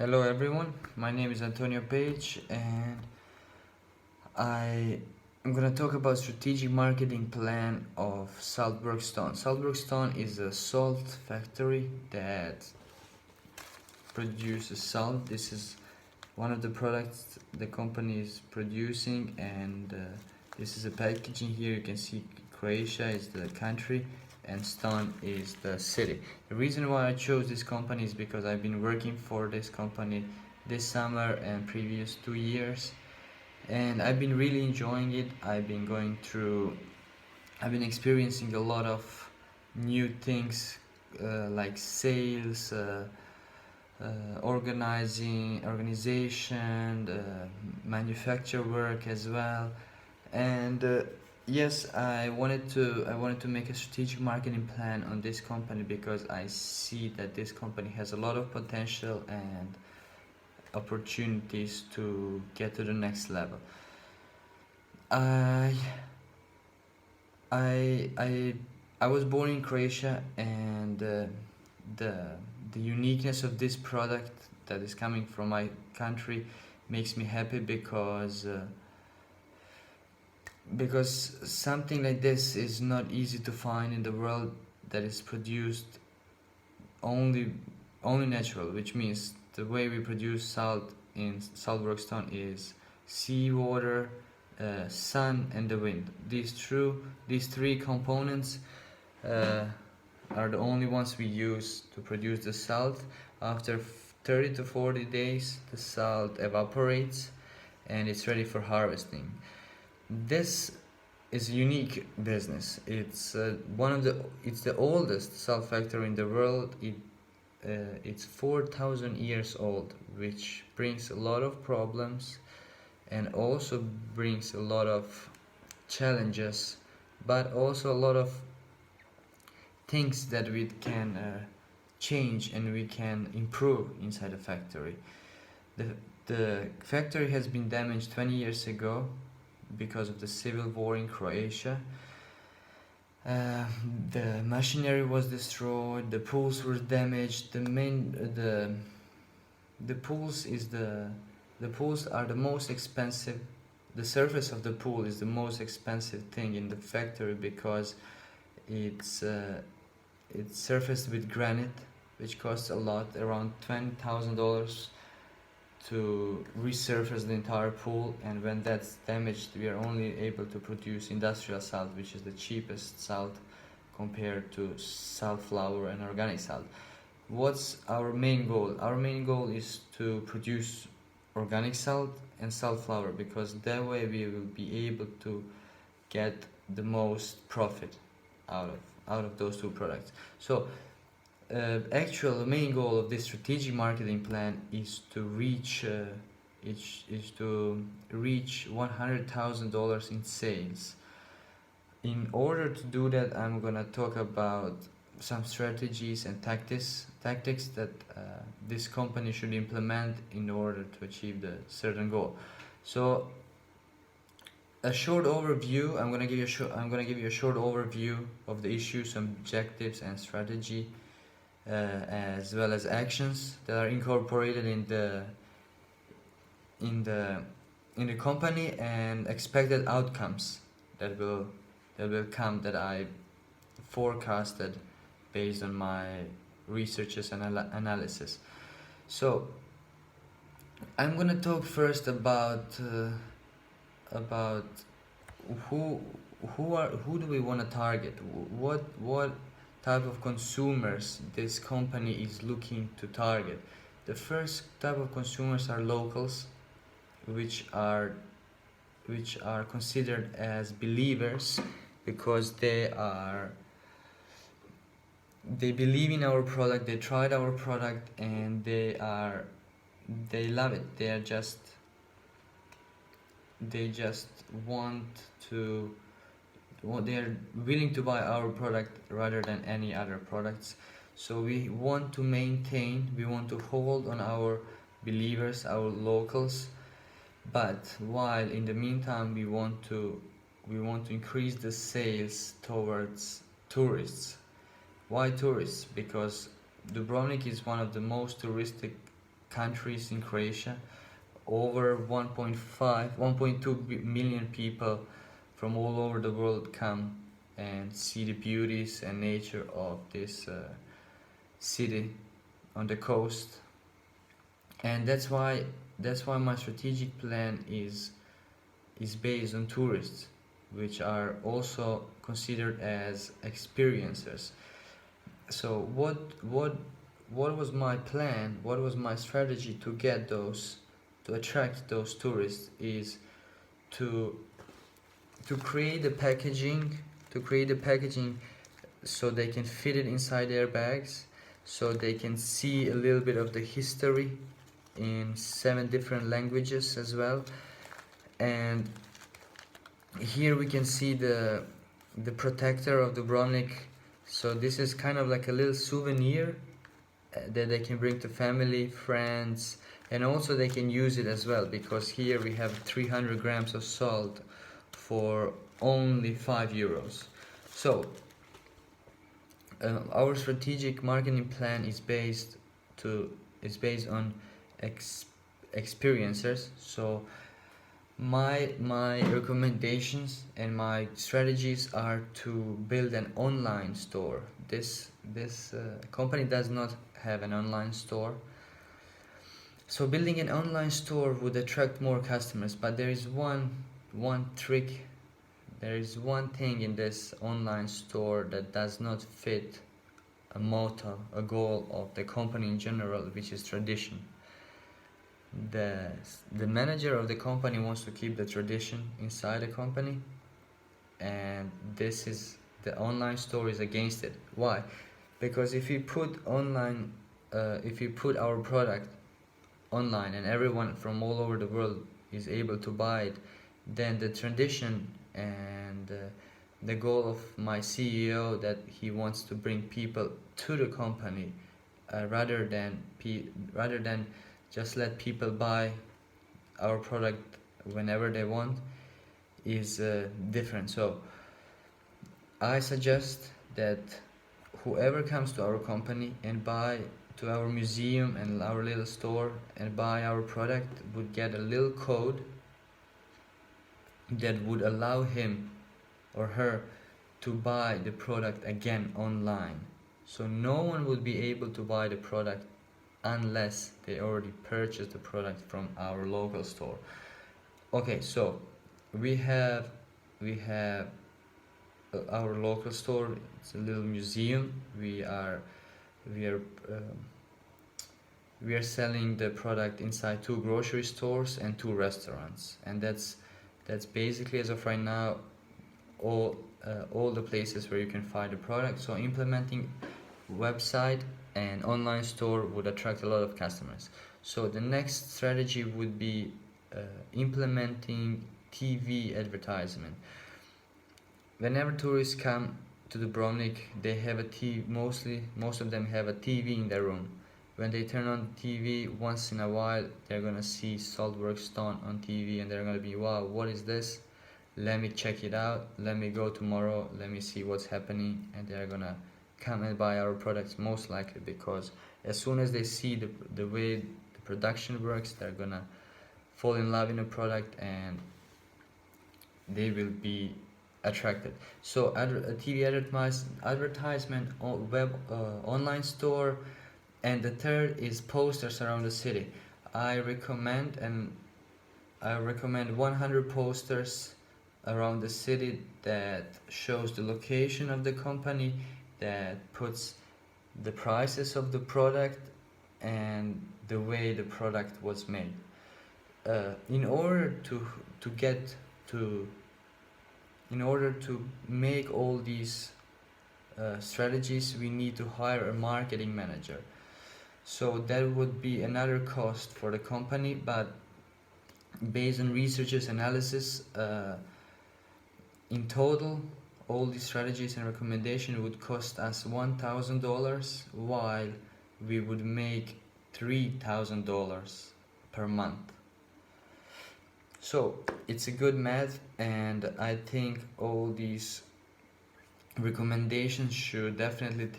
Hello everyone, my name is Antonio Page and I'm gonna talk about strategic marketing plan of Salzburg Stone. Salzburg Stone is a salt factory that produces salt. This is one of the products the company is producing, and this is a packaging. Here you can see Croatia is the country and Stone is the city. The reason why I chose this company is because I've been working for this company this summer and previous 2 years, and I've been really enjoying it. I've been experiencing a lot of new things, like sales, organization, manufacture work as well. And yes, I wanted to make a strategic marketing plan on this company because I see that this company has a lot of potential and opportunities to get to the next level. I I I I was born in Croatia, and the the uniqueness of this product that is coming from my country makes me happy because something like this is not easy to find in the world, that is produced only only natural, which means the way we produce salt in Salzburg Stone is seawater, sun, and the wind. These three components uh, are the only ones we use to produce the salt. After 30 to 40 days, the salt evaporates and it's ready for harvesting. This is a unique business. It's the oldest salt factory in the world. It's 4,000 years old, which brings a lot of problems and also brings a lot of challenges, but also a lot of things that we can change and we can improve inside the factory. The, the factory has been damaged 20 years ago because of the civil war in Croatia. Uh, the machinery was destroyed, the pools were damaged. The pools is the pools are the most expensive. The surface of the pool is the most expensive thing in the factory because it's it's surfaced with granite, which costs a lot, around $20,000 to resurface the entire pool. And when that's damaged, we are only able to produce industrial salt, which is the cheapest salt compared to salt flour and organic salt. What's our main goal? Our main goal is to produce organic salt and salt flour, because that way we will be able to get the most profit out of those two products. So actual main goal of this strategic marketing plan is to reach $100,000 in sales. In order to do that, I'm gonna talk about some strategies and tactics that this company should implement in order to achieve the certain goal. So a short overview. I'm gonna give you a short overview of the issues, objectives, and strategy, as well as actions that are incorporated in the in the company, and expected outcomes that will come, that I forecasted based on my researches and analysis. So I'm gonna talk first about who who do we want to target, what type of consumers this company is looking to target. The first type of consumers are locals, which are considered as believers because they believe in our product, they tried our product, and they love it. They just want to they are willing to buy our product rather than any other products. So we want to hold on our believers, our locals, but while in the meantime we want to increase the sales towards tourists. Why tourists? Because Dubrovnik is one of the most touristic countries in Croatia. Over 1.2 million people from all over the world come and see the beauties and nature of this city on the coast. And that's why my strategic plan is based on tourists, which are also considered as experiencers. So what was my plan? What was my strategy to get those, to attract those tourists, is to create the packaging, so they can fit it inside their bags, so they can see a little bit of the history in 7 different languages as well. And here we can see the protector of Dubrovnik. So this is kind of like a little souvenir that they can bring to family, friends, and also they can use it as well, because here we have 300 grams of salt for only €5. So our strategic marketing plan is based on experiencers. So my recommendations and my strategies are to build an online store. This company does not have an online store. So building an online store would attract more customers, but there is one trick. There is one thing in this online store that does not fit a motto, a goal of the company in general, which is tradition. The manager of the company wants to keep the tradition inside the company, and the online store is against it. Why? Because if you put our product online and everyone from all over the world is able to buy it, then the tradition and the goal of my CEO, that he wants to bring people to the company rather than just let people buy our product whenever they want, is different. So I suggest that whoever comes to our company and to our museum and our little store and buy our product would get a little code that would allow him or her to buy the product again online. So no one would be able to buy the product unless they already purchased the product from our local store. Okay, so we have our local store. It's a little museum. We are selling the product inside 2 grocery stores and 2 restaurants, and that's basically, as of right now, all the places where you can find the product. So implementing website and online store would attract a lot of customers. So the next strategy would be implementing TV advertisement. Whenever tourists come to Dubrovnik, they have a TV. Most of them have a TV in their room. When they turn on TV once in a while, they're gonna see Saltworks Stone on TV, and they're gonna be, wow, what is this? Let me check it out. Let me go tomorrow. Let me see what's happening, and they're gonna come and buy our products most likely, because as soon as they see the way the production works, they're gonna fall in love in the product and they will be attracted. So a TV advertisement, web online store, and the third is posters around the city. I recommend 100 posters around the city that shows the location of the company, that puts the prices of the product and the way the product was made. In order to make all these strategies, we need to hire a marketing manager. So that would be another cost for the company, but based on researchers' analysis, in total, all these strategies and recommendations would cost us $1,000, while we would make $3,000 per month. So it's a good math, and I think all these recommendations should definitely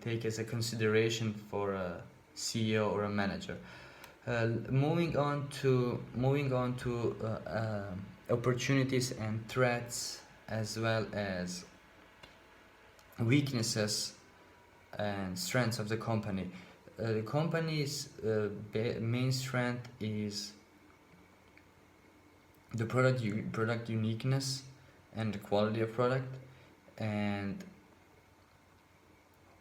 take as a consideration for a CEO or a manager. Moving on to opportunities and threats, as well as weaknesses and strengths of the company. The company's main strength is the product uniqueness and the quality of product, and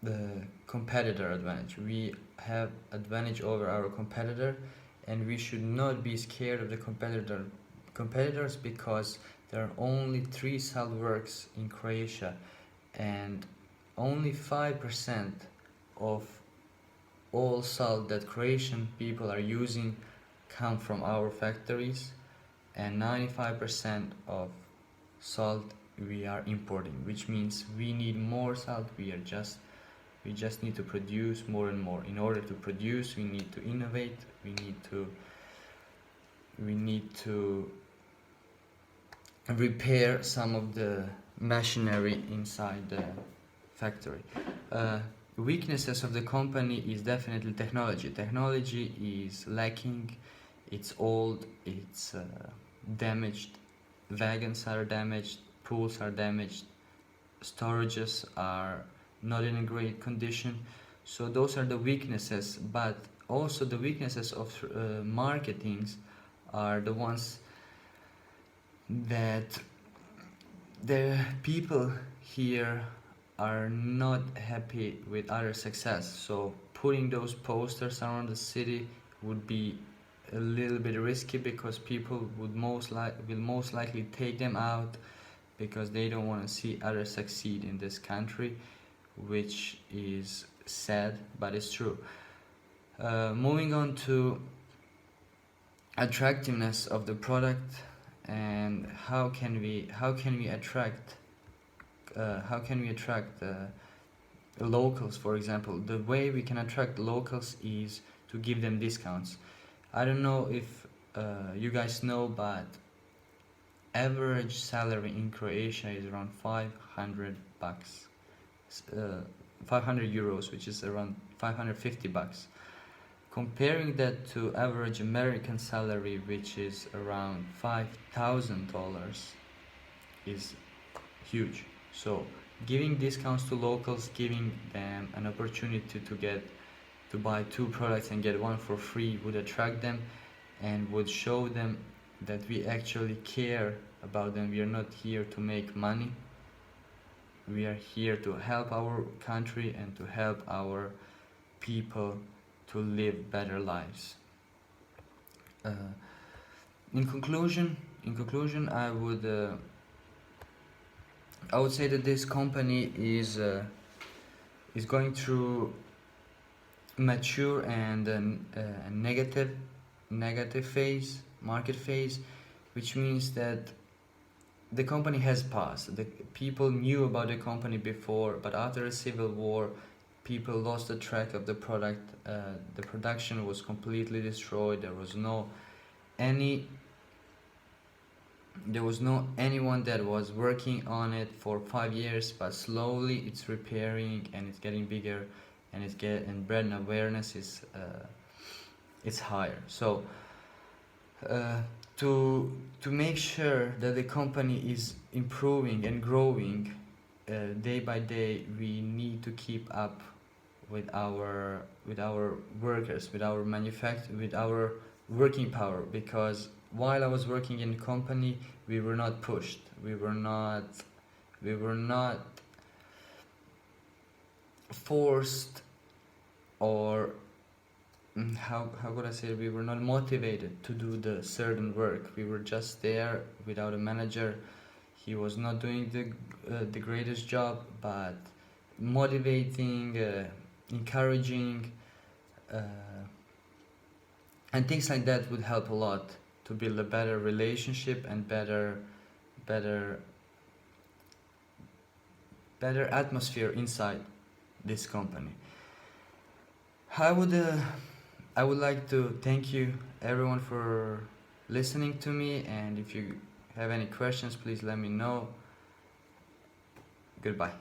the competitor advantage. We have advantage over our competitor, and we should not be scared of the competitors, because there are only 3 salt works in Croatia, and only 5% of all salt that Croatian people are using come from our factories, and 95% of salt we are importing, which means we need more salt. We just need to produce more and more. In order to produce, we need to innovate, we need to repair some of the machinery inside the factory. Weaknesses of the company is definitely technology. Technology is lacking, it's old, it's damaged, wagons are damaged, pools are damaged, storages are not in a great condition. So those are the weaknesses, but also the weaknesses of marketings are the ones that the people here are not happy with our success. So putting those posters around the city would be a little bit risky, because people will most likely take them out, because they don't want to see others succeed in this country, which is sad, but it's true. Moving on to attractiveness of the product, and how can we attract locals. For example, the way we can attract locals is to give them discounts. I don't know if you guys know, but average salary in Croatia is around 500 bucks, 500 euros, which is around 550 bucks. Comparing that to average American salary, which is around $5,000, is huge. So giving discounts to locals, giving them an opportunity to buy 2 products and get 1 for free, would attract them and would show them that we actually care about them. We are not here to make money. We are here to help our country and to help our people to live better lives. In conclusion, I would say that this company is going through mature and a negative phase, market phase, which means that the company has passed. The people knew about the company before, but after a civil war, people lost the track of the product. The production was completely destroyed. There was no anyone that was working on it for 5 years, but slowly it's repairing and it's getting bigger, and brand awareness is it's higher. So to make sure that the company is improving and growing day by day, we need to keep up with our workers, with our with our working power, because while I was working in the company, we were not pushed, we were not forced, or how could I say it? We were not motivated to do the certain work. We were just there without a manager. He was not doing the greatest job, but motivating, encouraging, and things like that would help a lot to build a better relationship and better atmosphere inside this company. I would like to thank you everyone for listening to me, and if you have any questions, please let me know. Goodbye.